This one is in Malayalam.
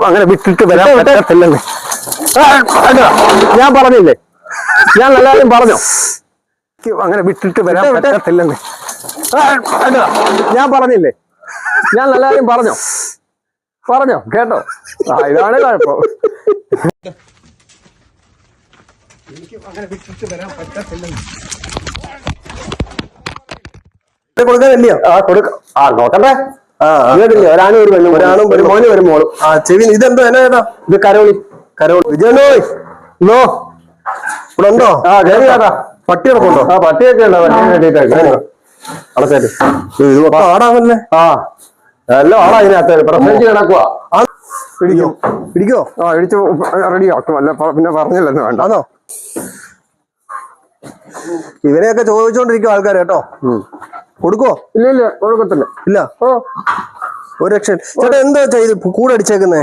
അങ്ങനെ വിട്ടിട്ട് വരാൻ പറ്റത്തില്ലെന്ന് ഞാൻ പറഞ്ഞില്ലേ, ഞാൻ നല്ല കാര്യം പറഞ്ഞോ. അങ്ങനെ വിട്ടിട്ട് വരാൻ പറ്റത്തില്ലെന്ന് ഞാൻ പറഞ്ഞില്ലേ, ഞാൻ നല്ല കാര്യം പറഞ്ഞോ കേട്ടോ. ഇതാണ് കുഴപ്പം. എനിക്ക് അങ്ങനെ വിട്ടിട്ട് വരാൻ പറ്റത്തില്ലെന്ന് കൊടുക്കാനില്ലയോ? കൊടുക്കാം. നോക്കണ്ടേ. ഒരാണും ഒരു പെണ്ണും, ഒരാണും ഒരു മോനും ഒരു മോളും. ചെവി ഇതെന്തോ എന്നാ? ഇത് കരോളി. വിജയനോയ് ഇന്നോ ഇവിടെ ഉണ്ടോ? കേട്ടാ പട്ടി ഇറക്കുണ്ടോ? പട്ടിയൊക്കെ ഉണ്ടോ? ഇത് ആടാമല്ലേ? എല്ലാം ആളാ ഇതിനകത്ത് പ്രസവിച്ച് കിടക്കുവാ. പിടിക്കോ? ഇടിച്ചു റെഡിയാക്കും. അല്ല പിന്നെ പറഞ്ഞില്ലെന്ന് വേണ്ട. ആണോ? ഇവനെയൊക്കെ ചോദിച്ചോണ്ടിരിക്കും ആൾക്കാർ കേട്ടോ. കൊടുക്കോ? ഇല്ല കൊടുക്കത്തില്ല. ഇല്ല. ഒരു രക്ഷ ചേട്ടാ എന്താ ചെയ്ത് കൂടെ അടിച്ചേക്കുന്നേ?